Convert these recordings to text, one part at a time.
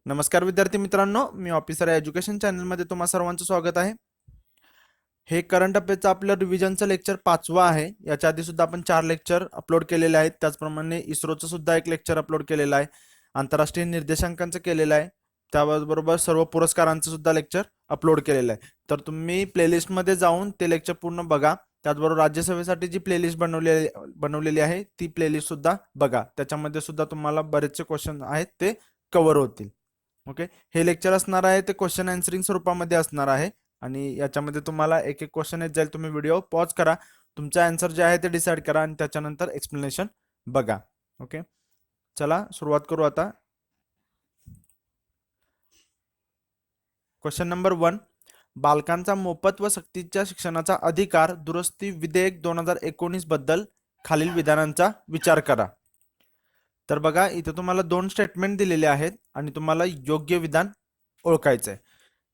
नमस्कार विद्यार्थी मित्रांनो, मी ऑफिसर एज्युकेशन चॅनलमध्ये तुम्हा सर्वांचं स्वागत आहे. हे करंट अफेअरचं आपलं रिव्हिजनचं लेक्चर 5वा आहे. याच्या आधी सुद्धा आपण 4 लेक्चर अपलोड केलेले आहेत. त्याचप्रमाणे इस्रोचं सुद्धा एक लेक्चर अपलोड केलेलं आहे. आंतरराष्ट्रीय निर्देशांकांचं केलेलं आहे. त्याबरोबर सर्व पुरस्कारांचं सुद्धा लेक्चर अपलोड केलेलं आहे. तर तुम्ही प्लेलिस्टमध्ये जाऊन ते लेक्चर पूर्ण बघा. त्याचबरोबर राज्यसभेसाठी जी प्लेलिस्ट बनवलेली आहे ती प्लेलिस्ट सुद्धा बघा. त्याच्यामध्ये सुद्धा तुम्हाला बरेचसे क्वेश्चन आहेत ते कव्हर होतील. ओके, हे लेक्चर असणार आहे ते क्वेश्चन आन्सरिंग स्वरूपामध्ये असणार आहे आणि याच्यामध्ये तुम्हाला एक एक क्वेश्चन येत जाईल. तुम्ही व्हिडिओ पॉज करा, तुमचा आन्सर जे आहे ते डिसाईड करा आणि त्याच्यानंतर एक्सप्लेनेशन बघा. ओके, चला सुरुवात करू आता. क्वेश्चन नंबर 1, बालकांचा मोफत व सक्तीच्या शिक्षणाचा अधिकार दुरुस्ती विधेयक 2019 बद्दल खालील विधानांचा विचार करा. तर बघा, इथे तुम्हाला 2 स्टेटमेंट दिलेले आहेत आणि तुम्हाला योग्य विधान ओळखायचं आहे.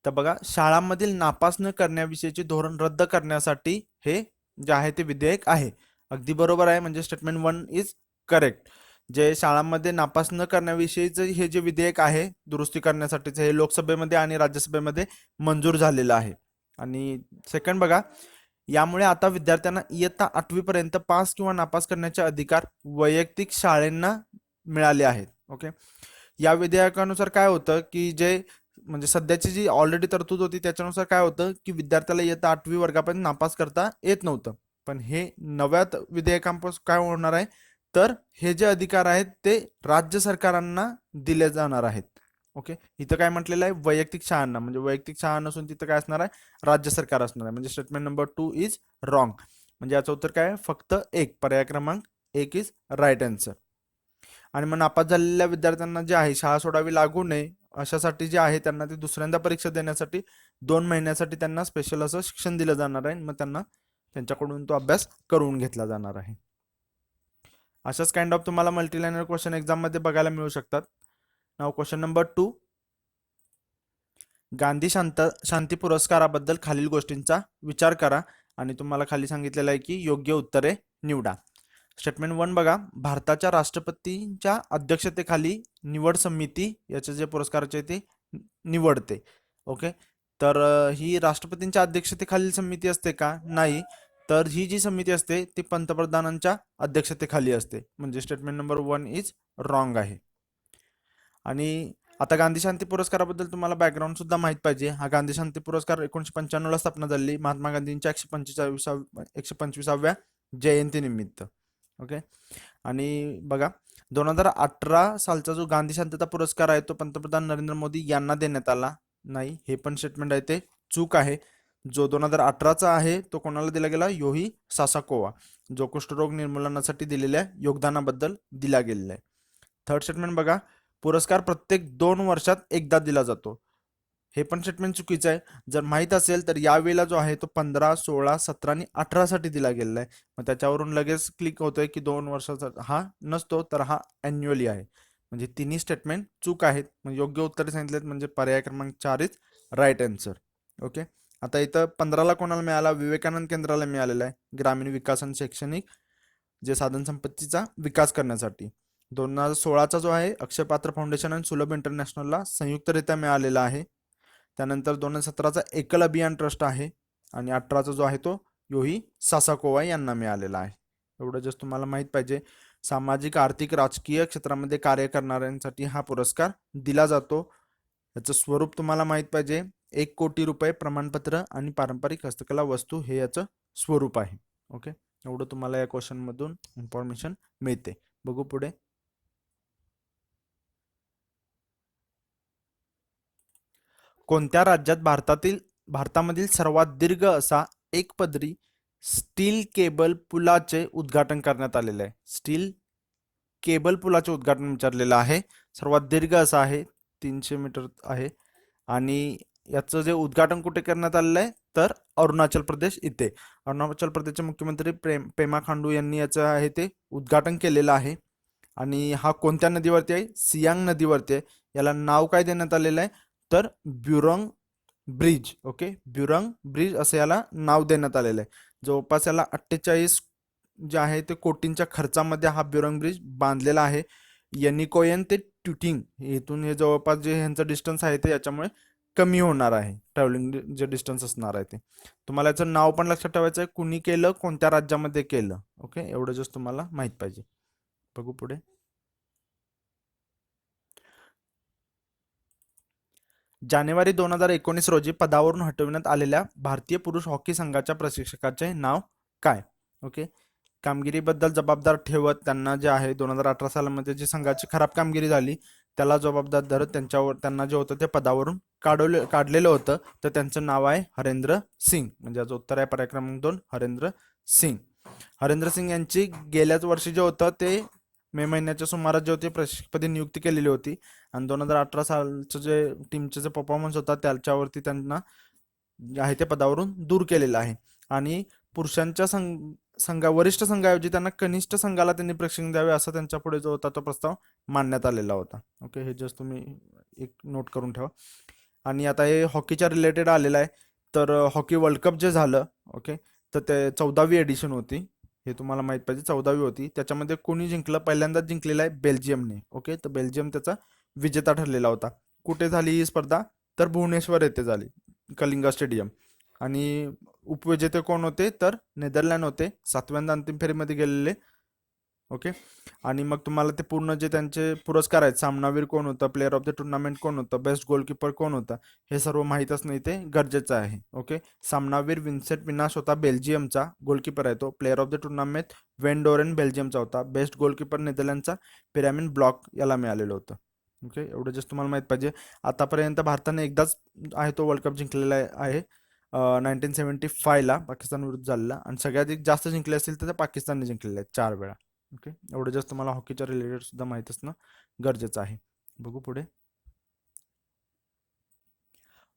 तर बघा, शाळांमधील नापास न करण्याविषयीचे धोरण रद्द करण्यासाठी हे जे आहे ते विधेयक आहे. अगदी बरोबर आहे, म्हणजे स्टेटमेंट 1 इज करेक्ट. जे शाळांमध्ये नापास न करण्याविषयीचं हे जे विधेयक आहे दुरुस्ती करण्यासाठीचं, हे लोकसभेमध्ये आणि राज्यसभेमध्ये मंजूर झालेलं आहे. आणि सेकंड बघा, यामुळे आता विद्यार्थ्यांना इयत्ता 8वी पर्यंत पास किंवा नापास करण्याचे अधिकार वैयक्तिक शाळेंना मिळाले आहेत. ओके, या विधेयकानुसार काय होतं की जे म्हणजे सध्याची जी ऑलरेडी तरतूद होती त्याच्यानुसार काय होतं की विद्यार्थ्याला इयत्ता 8वी वर्गापर्यंत नापास करता येत नव्हतं. पण हे नव्या विधेयकांपासून काय होणार आहे, तर हे जे अधिकार आहेत ते राज्य सरकारांना दिले जाणार आहेत. ओके, इथं काय म्हटलेलं आहे, वैयक्तिक शाळांना, म्हणजे वैयक्तिक शाळा नसून तिथं काय असणार आहे, राज्य सरकार असणार आहे. म्हणजे स्टेटमेंट नंबर 2 इज रॉंग. म्हणजे याचं उत्तर काय आहे, फक्त एक, पर्याय क्रमांक 1 इज राईट आन्सर. आणि मग नापास झालेल्या विद्यार्थ्यांना जे आहे शाळा सोडावी लागू नये अशासाठी जे आहे त्यांना ते दुसऱ्यांदा परीक्षा देण्यासाठी 2 महिन्यासाठी त्यांना स्पेशल असं शिक्षण दिलं जाणार आहे. मग त्यांना त्यांच्याकडून तो अभ्यास करून घेतला जाणार आहे. अशाच काइंड ऑफ तुम्हाला मल्टीलाइनर क्वेश्चन एक्झाम मध्ये बघायला मिळू शकतात. नाव क्वेश्चन नंबर 2, गांधी शांती पुरस्काराबद्दल खालील गोष्टींचा विचार करा आणि तुम्हाला खाली सांगितलेलं आहे की योग्य उत्तरे निवडा. स्टेटमेंट 1 बघा, भारताच्या राष्ट्रपतींच्या अध्यक्षतेखाली निवड समिती याचे जे पुरस्काराचे ते निवडते. ओके, तर ही राष्ट्रपतींच्या अध्यक्षतेखालील समिती असते का? नाही. तर ही जी समिती असते ती पंतप्रधानांच्या अध्यक्षतेखाली असते. म्हणजे स्टेटमेंट नंबर 1 इज रॉंग आहे. आणि आता गांधी शांती पुरस्काराबद्दल तुम्हाला बॅकग्राऊंड सुद्धा माहित पाहिजे. हा गांधी शांती पुरस्कार 1995 स्थापना झाली महात्मा गांधींच्या 125व्या जयंतीनिमित्त. ओके, आणि बघा, 2018 सालचा जो गांधी शांतता पुरस्कार आहे तो पंतप्रधान नरेंद्र मोदी यांना देण्यात आला नाही. हे पण स्टेटमेंट आहे ते चूक आहे. जो 2018चा आहे तो कोणाला दिला गेला, योही सासाकोवा, जो कुष्ठरोग निर्मूलनासाठी दिलेल्या योगदानाबद्दल दिला गेलेला आहे. थर्ड स्टेटमेंट बघा, पुरस्कार प्रत्येक 2 वर्षात एकदा दिला जातो. हे पण स्टेटमेंट चुकीचं आहे. जर माहीत असेल तर यावेळेला जो आहे तो 15, 16, 17 आणि 18 साठी दिला गेलेला आहे. मग त्याच्यावरून लगेच क्लिक होतंय की 2 वर्षाचा हा नसतो, तर हा अॅन्युअली आहे. म्हणजे तिन्ही स्टेटमेंट चूक आहेत. म्हणजे योग्य उत्तरे सांगितलेत, म्हणजे पर्याय क्रमांक 4 इज राईट आन्सर. ओके, आता इथं 15ला कोणाला मिळाला, विवेकानंद केंद्राला मिळालेला आहे, ग्रामीण विकास आणि शैक्षणिक जे साधन संपत्तीचा विकास करण्यासाठी. 2016चा जो आहे अक्षयपात्र फाउंडेशन आणि सुलभ इंटरनॅशनलला संयुक्तरित्या मिळालेला आहे. त्यानंतर 2017चा एकल अभियान ट्रस्ट आहे आणि 18चा जो आहे तो योही सासाकोवा यांना मिळालेला आहे. एवढं जस्ट तुम्हाला माहित पाहिजे. सामाजिक, आर्थिक, राजकीय क्षेत्रामध्ये कार्य करणाऱ्यांसाठी हा पुरस्कार दिला जातो. याचं स्वरूप तुम्हाला माहित पाहिजे. 1 कोटी रुपये, प्रमाणपत्र आणि पारंपरिक हस्तकला वस्तू हे याचं स्वरूप आहे. ओके, एवढं तुम्हाला या क्वेश्चन मधून इन्फॉर्मेशन मिळते. बघू पुढे. कोणत्या राज्यात भारतामधील सर्वात दीर्घ असा एकपदरी स्टील केबल पुलाचे उद्घाटन करण्यात आलेले आहे? स्टील केबल पुलाचे उद्घाटन विचारलेलं आहे. सर्वात दीर्घ असं आहे, 300 मीटर आहे. आणि याचं जे उद्घाटन कुठे करण्यात आलेलं आहे, तर अरुणाचल प्रदेश इथे. अरुणाचल प्रदेशचे मुख्यमंत्री पेमा खांडू यांनी याचं आहे ते उद्घाटन केलेलं आहे. आणि हा कोणत्या नदीवरती आहे? सियांग नदीवरती आहे. याला नाव काय देण्यात आलेलं आहे, तर ब्युरंग ब्रिज. ओके, ब्युरंग ब्रिज असं याला नाव देण्यात आलेलं आहे. जवळपास याला 48 जे आहे ते कोटींच्या खर्चामध्ये हा ब्युरंग ब्रिज बांधलेला आहे. यनिकोयन ते ट्युटिंग इथून हे जवळपास जे ह्यांचं डिस्टन्स आहे ते याच्यामुळे कमी होणार आहे, ट्रॅव्हलिंग जे डिस्टन्स असणार आहे ते. तुम्हाला याचं नाव पण लक्षात ठेवायचं आहे, कुणी केलं, कोणत्या राज्यामध्ये केलं. ओके, एवढं जस्ट तुम्हाला माहित पाहिजे. बघू पुढे. जानेवारी 2019 रोजी पदावरून हटविण्यात आलेल्या भारतीय पुरुष हॉकी संघाच्या प्रशिक्षकाचे नाव काय? ओके, कामगिरीबद्दल जबाबदार ठेवत त्यांना जे आहे 2018 सालामध्ये जी संघाची खराब कामगिरी झाली त्याला जबाबदार धरत त्यांना जे होतं ते पदावरून काढलेलं होतं. तर त्यांचं नाव आहे हरेंद्र सिंग. म्हणजे याचं उत्तर आहे पर्याय क्रमांक 2, हरेंद्र सिंग. हरेंद्र सिंग यांची गेल्याच वर्षी जे होतं ते मे महिन्याच्या सुमारास जे होते प्रशिक्षकपदी नियुक्ती केलेली होती. आणि 2018 सालचं जे टीमचे जे परफॉर्मन्स होता त्याच्यावरती त्यांना जे आहे ते पदावरून दूर केलेलं आहे. आणि पुरुषांच्या वरिष्ठ संघाऐवजी त्यांना कनिष्ठ संघाला त्यांनी प्रशिक्षण द्यावे असा त्यांच्या पुढे जो होता तो प्रस्ताव मांडण्यात आलेला होता. ओके, हे जस्ट तुम्ही एक नोट करून ठेवा. आणि आता हे हॉकीच्या रिलेटेड आलेलं आहे. तर हॉकी वर्ल्ड कप जे झालं, ओके, तर ते 14वी एडिशन होती. हे तुम्हाला माहित पाहिजे, 14वी होती. त्याच्यामध्ये कोणी जिंकलं? पहिल्यांदाच जिंकलेला आहे बेल्जियमने. ओके, तर बेल्जियम त्याचा विजेता ठरलेला होता. कुठे झाली ही स्पर्धा? तर भुवनेश्वर येथे झाली, कलिंगा स्टेडियम. आणि उपविजेते कोण होते? तर नेदरलँड होते, 7व्यांदा अंतिम फेरीमध्ये गेलेले. ओके, आणि मग तुम्हाला ते पूर्ण जे त्यांचे पुरस्कार आहेत, सामनावीर कोण होतं, प्लेअर ऑफ द टुर्नामेंट कोण होतं, बेस्ट गोलकीपर कोण होता, हे सर्व माहीतच नाही ते गरजेचं आहे. ओके, सामनावीर विन्सेंट विनाश होता, बेल्जियमचा गोलकीपर आहे तो. Player of the tournament Van Doren बेल्जियमचा होता. बेस्ट गोलकीपर नेदरलँडचा पिरॅमिन ब्लॉक याला मिळालेलं होतं. ओके, एवढं जस्ट तुम्हाला माहित पाहिजे. आतापर्यंत भारताने एकदाच आहे तो वर्ल्ड कप जिंकलेला आहे, 1975ला पाकिस्तान विरुद्ध झालेला. आणि सगळ्यात जास्त जिंकले असतील तर पाकिस्तानने जिंकलेले आहेत 4 वेळा. ओके, एवढं जास्त तुम्हाला हॉकीच्या रिलेटेड सुद्धा माहित असणं गरजेचं आहे. बघू पुढे.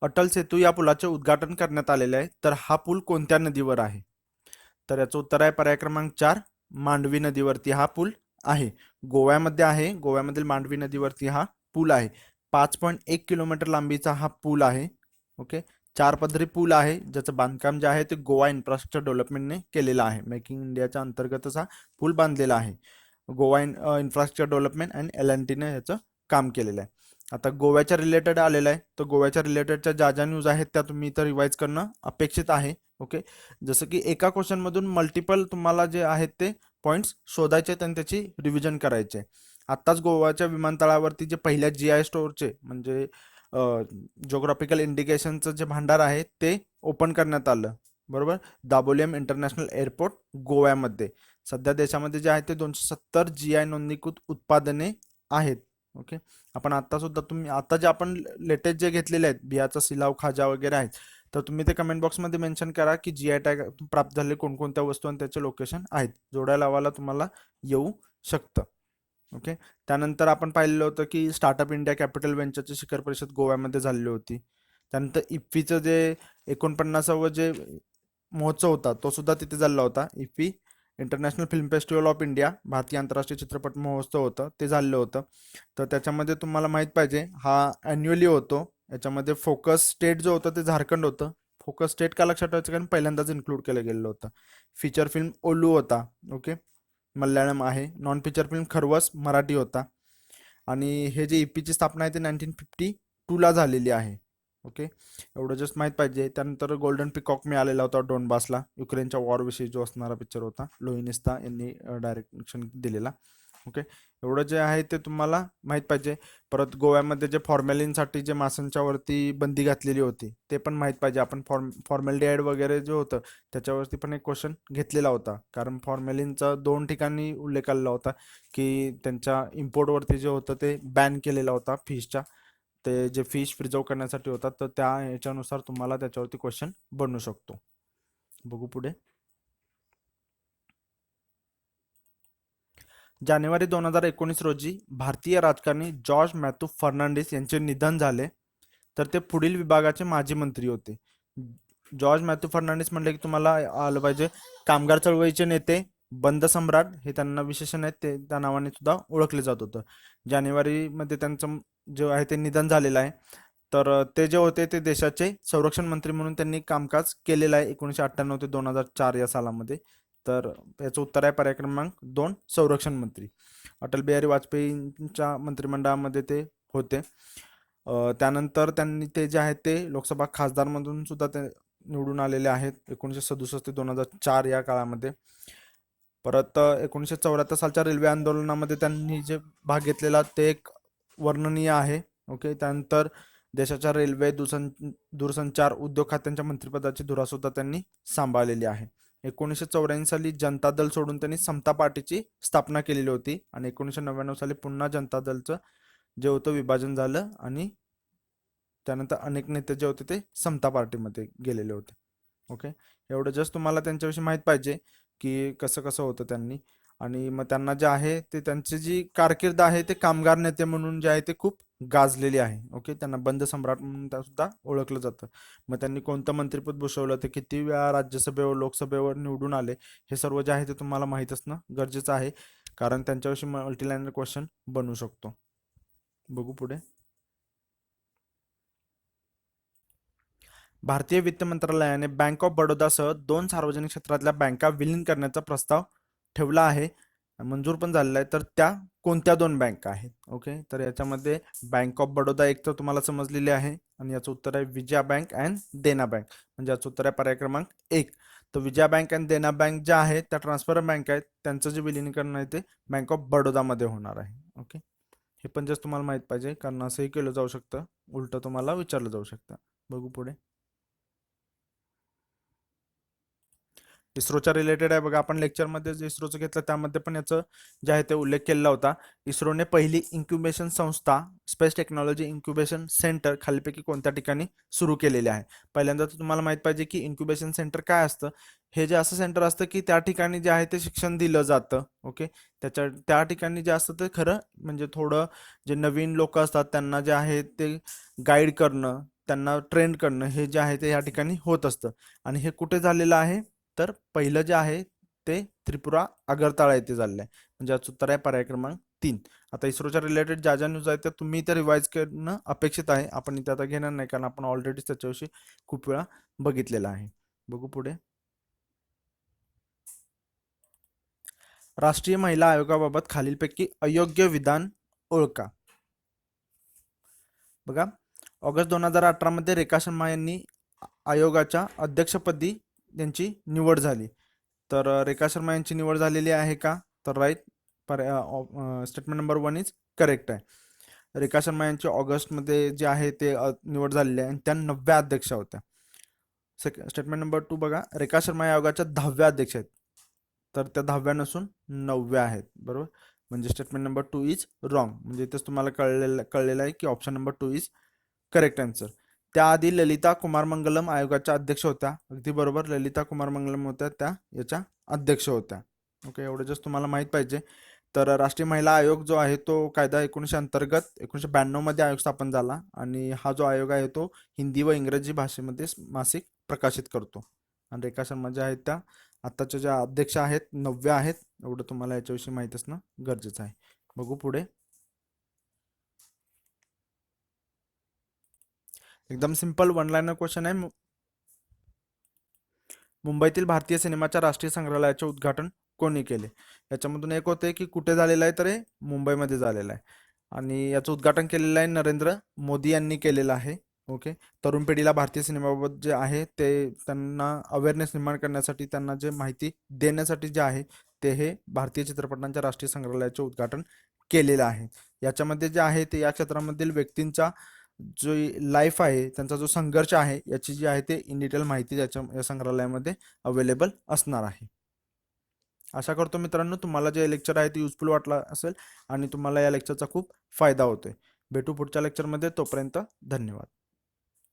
अटल सेतू या पुलाचे उद्घाटन करण्यात आलेले आहे. तर हा पूल कोणत्या नदीवर आहे? तर याचं उत्तर आहे पर्याय क्रमांक 4, मांडवी नदीवरती हा पूल आहे. गोव्यामध्ये आहे. गोव्यामधील मांडवी नदीवरती हा पूल आहे. 5.1 किलोमीटर लांबीचा हा पूल आहे. ओके, 4 पदरी पूल आहे, ज्याचं बांधकाम जे आहे ते गोवा इन्फ्रास्ट्रक्चर डेव्हलपमेंटने केलेलं आहे. मेकिंग इंडियाच्या अंतर्गतच हा पूल बांधलेला आहे. गोवा इन्फ्रास्ट्रक्चर डेव्हलपमेंट आणि L&Tने याचं काम केलेलं आहे. आता गोव्याच्या रिलेटेड आलेलं आहे. तर गोव्याच्या रिलेटेडच्या ज्या ज्या न्यूज आहेत त्या तुम्ही इथं रिवाईज करणं अपेक्षित आहे. ओके, जसं की एका क्वेश्चनमधून मल्टिपल तुम्हाला जे आहेत ते पॉईंट्स शोधायचे आणि त्याची रिव्हिजन करायचे. आत्ताच गोव्याच्या विमानतळावरती जे पहिल्या GI स्टोअरचे म्हणजे जिओग्राफिकल इंडिकेशनचं जे भांडार आहे ते ओपन करण्यात आलं. बरोबर, दाबोलिम इंटरनॅशनल एअरपोर्ट गोव्यामध्ये. सध्या देशामध्ये जे आहे ते 270 GI नोंदणीकृत उत्पादने आहेत. ओके, आपण आता सुद्धा तुम्ही आता जे आपण लेटेस्ट जे घेतलेले आहेत बियाचा सिलाव खाजा वगैरे आहेत, तर तुम्ही ते कमेंट बॉक्समध्ये मेन्शन करा की GI टॅग प्राप्त झाले कोणकोणत्या वस्तू आणि त्याचे लोकेशन आहेत. जोड्या लावायला तुम्हाला येऊ शकतं. ओके, त्यानंतर आपण पाहिलेलं होतं की स्टार्टअप इंडिया कॅपिटल व्हेंचरची शिखर परिषद गोव्यामध्ये झालेली होती. त्यानंतर इफ्फीचं जे 49वा जे महोत्सव होता तो सुद्धा तिथे झालेला होता. IFFI international film festival of India, भारतीय आंतरराष्ट्रीय चित्रपट महोत्सव होतं ते झालेलं होतं. तर त्याच्यामध्ये तुम्हाला माहित पाहिजे हा ॲन्युअली होतो. याच्यामध्ये फोकस स्टेट जो होतं ते झारखंड होतं. फोकस स्टेट का लक्षात ठेवायचं कारण पहिल्यांदाच इन्क्लूड केलं गेलेलं होतं. फीचर फिल्म ओलू होता. ओके, मल्याळम आहे. नॉन फीचर फिल्म खरवस मराठी होता. आणि हे जे इफ्फीची स्थापना आहे ते 1952ला झालेली आहे. ओके, एवढं जस्ट माहीत पाहिजे. त्यानंतर गोल्डन पिकॉक मिळालेला होता डोनबासला, युक्रेनच्या वॉरविषयी जो असणारा पिक्चर होता, लोहिनिस्ता यांनी डायरेक्शन दिलेला. ओके, एवढं जे आहे ते तुम्हाला माहीत पाहिजे. परत गोव्यामध्ये जे फॉर्मॅलिनसाठी जे माशांच्या वरती बंदी घातलेली होती ते पण माहीत पाहिजे. आपण फॉर्मॅलिडिहाइड वगैरे जे होतं त्याच्यावरती पण एक क्वेश्चन घेतलेला होता, कारण फॉर्मॅलिनचा 2 ठिकाणी उल्लेख आलेला होता की त्यांच्या इम्पोर्टवरती जे होतं ते बॅन केलेला होता फिशच्या. ते जे फिश प्रिझर्व करण्यासाठी होतात, तर त्या ह्याच्यानुसार तुम्हाला त्याच्यावरती क्वेश्चन बनू शकतो. बघू पुढे. जानेवारी 2019 रोजी भारतीय राजकारणी जॉर्ज मॅथ्यू फर्नांडिस यांचे निधन झाले. तर ते पुढील विभागाचे माजी मंत्री होते. जॉर्ज मॅथ्यू फर्नांडिस म्हटले की तुम्हाला आलं पाहिजे कामगार चळवळीचे नेते, बंद सम्राट हे त्यांना विशेषण आहेत, ते त्या नावाने सुद्धा ओळखले जात होतं. जानेवारीमध्ये त्यांचं जे आहे ते निधन झालेलं आहे. तर ते जे होते ते देशाचे संरक्षण मंत्री म्हणून त्यांनी कामकाज केलेलं आहे 1998 ते 2004 या सालामध्ये. तर याचं उत्तर आहे पर्याय क्रमांक 2 संरक्षण मंत्री. अटल बिहारी वाजपेयींच्या मंत्रिमंडळामध्ये ते होते. त्यानंतर त्यांनी ते जे आहेत ते लोकसभा खासदारमधून सुद्धा ते निवडून आलेले आहेत 1967 ते 2004 या काळामध्ये. परत 1974 सालच्या रेल्वे आंदोलनामध्ये त्यांनी जे भाग घेतलेला ते एक वर्णनीय आहे. ओके, त्यानंतर देशाच्या रेल्वे दूरसंचार उद्योग खात्यांच्या मंत्रिपदाची धुरा सुद्धा त्यांनी सांभाळलेली आहे. 1984 साली जनता दल सोडून त्यांनी समता पार्टीची स्थापना केलेली होती आणि 1999 साली पुन्हा जनता दलचं जे होतं विभाजन झालं आणि त्यानंतर अनेक नेते जे होते ते समता पार्टीमध्ये गेलेले होते. ओके, एवढं जस्ट तुम्हाला त्यांच्याविषयी माहीत पाहिजे की कसं कसं होतं त्यांनी. आणि मग त्यांना जे आहे ते त्यांची जी कारकीर्द आहे ते कामगार नेते म्हणून जे आहे ते खूप गाजलेली आहे. ओके, त्यांना बंद सम्राट म्हणून सुद्धा ओळखलं जातं. मग त्यांनी कोणतं मंत्रिपद भूषवलं, ते किती वेळा राज्यसभेवर लोकसभेवर निवडून आले, हे सर्व जे आहे ते तुम्हाला माहीत असणं गरजेचं आहे, कारण त्यांच्याविषयी मल्टीलाइनर क्वेश्चन बनू शकतो. बघू पुढे. भारतीय वित्त मंत्रालयाने बँक ऑफ बडोदासह 2 सार्वजनिक क्षेत्रातल्या बँका विलीन करण्याचा प्रस्ताव ठेवला आहे, मंजूर पण झालेला आहे. तर त्या कोणत्या 2 बँका आहेत? ओके, तर याच्यामध्ये बँक ऑफ बडोदा एक तर तुम्हाला समजलेली आहे आणि याचं उत्तर आहे Vijaya bank and Dena bank. म्हणजे याचं उत्तर आहे पर्याय क्रमांक 1. तर Vijaya bank and Dena bank ज्या आहेत त्या ट्रान्सफर बँक आहेत, त्यांचं जे विलीनीकरण आहे ते बँक ऑफ बडोदामध्ये होणार आहे. ओके, हे पण जस्ट तुम्हाला माहित पाहिजे, कारण असंही केलं जाऊ शकतं, उलट तुम्हाला विचारलं जाऊ शकतं. बघू पुढे. इस्रोच्या रिलेटेड आहे बघा. आपण लेक्चरमध्ये जे इस्रोचं घेतलं त्यामध्ये पण याचं जे आहे ते उल्लेख केलेला होता. इस्रोने पहिली इन्क्युबेशन संस्था स्पेस टेक्नॉलॉजी इन्क्युबेशन सेंटर खालीपैकी कोणत्या ठिकाणी सुरू केलेले आहे? पहिल्यांदा तर तुम्हाला माहित पाहिजे की इन्क्युबेशन सेंटर काय असतं. हे जे असं सेंटर असतं की त्या ठिकाणी जे आहे ते शिक्षण दिलं जातं. ओके, त्या ठिकाणी जे असतं ते खरं म्हणजे थोडं जे नवीन लोक असतात त्यांना जे आहे ते गाईड करणं, त्यांना ट्रेन करणं, हे जे आहे ते या ठिकाणी होत असतं. आणि हे कुठे झालेलं आहे? तर पहिलं जे आहे ते त्रिपुरा आगरताळा येथे झालेलं आहे. म्हणजे याचं उत्तर आहे पर्याय क्रमांक 3. आता इस्रोच्या रिलेटेड ज्या ज्या न्यूज आहेत त्या तुम्ही इथे रिवाईज करणं अपेक्षित आहे. आपण इथे आता घेणार नाही, कारण आपण ऑलरेडी त्याच्याविषयी खूप वेळा बघितलेला आहे. बघू पुढे. राष्ट्रीय महिला आयोगाबाबत खालीलपैकी अयोग्य विधान ओळखा. बघा, ऑगस्ट 2018 मध्ये रेखा शर्मा यांनी आयोगाच्या अध्यक्षपदी त्यांची निवड झाली. तर रेखा शर्मा यांची निवड झालेली आहे का? तर right, statement number 1 is correct आहे. रेखा शर्मा यांची ऑगस्टमध्ये जे आहे ते निवड झालेली आहे आणि त्या 9व्या अध्यक्षा होत्या. स्टेटमेंट नंबर 2 बघा, रेखा शर्मा या आयोगाच्या 10व्या अध्यक्ष आहेत. तर त्या 10व्या नसून 9व्या आहेत. बरोबर, म्हणजे स्टेटमेंट नंबर 2 इज रॉंग. म्हणजे इथेच तुम्हाला कळलेलं आहे की option number 2 is correct answer. त्याआधी ललिता कुमार मंगलम आयोगाच्या अध्यक्ष होत्या. अगदी बरोबर, ललिता कुमार मंगलम होत्या त्या याच्या अध्यक्ष होत्या. ओके, एवढं जस्ट तुम्हाला माहित पाहिजे. तर राष्ट्रीय महिला आयोग जो आहे तो कायदा 1900 अंतर्गत 1992 मध्ये आयोग स्थापन झाला आणि हा जो आयोग आहे तो हिंदी व इंग्रजी भाषेमध्ये मासिक प्रकाशित करतो. आणि रेखा शर्मा ज्या आहेत त्या आताच्या ज्या अध्यक्ष आहेत 9व्या आहेत. एवढं तुम्हाला याच्याविषयी माहित असणं गरजेचं आहे. बघू पुढे. एकदम सिंपल वन लाइनर क्वेश्चन आहे. मुंबईतील भारतीय सिनेमाच्या राष्ट्रीय संग्रहालयाचे उद्घाटन कोणी केले? याच्यामधून एक होते की कुठे झालेलं आहे, तर हे मुंबईमध्ये झालेलं आहे आणि याचं उद्घाटन केलेलं आहे नरेंद्र मोदी यांनी केलेलं आहे. ओके, तरुण पिढीला भारतीय सिनेमाबाबत जे आहे ते त्यांना अवेअरनेस निर्माण करण्यासाठी, त्यांना जे माहिती देण्यासाठी जे आहे ते हे भारतीय चित्रपटांच्या राष्ट्रीय संग्रहालयाचे उद्घाटन केलेलं आहे. याच्यामध्ये जे आहे ते या क्षेत्रामधील व्यक्तींचा जो लाईफ आहे, त्यांचा जो संघर्ष आहे, याची जी आहे ते इन डिटेल माहिती या संग्रहालयामध्ये अवेलेबल असणार आहे. आशा करतो मित्रांनो तुम्हाला जे लेक्चर आहे ते युजफुल वाटला असेल आणि तुम्हाला या लेक्चरचा खूप फायदा होतोय. भेटू पुढच्या लेक्चरमध्ये, तोपर्यंत धन्यवाद.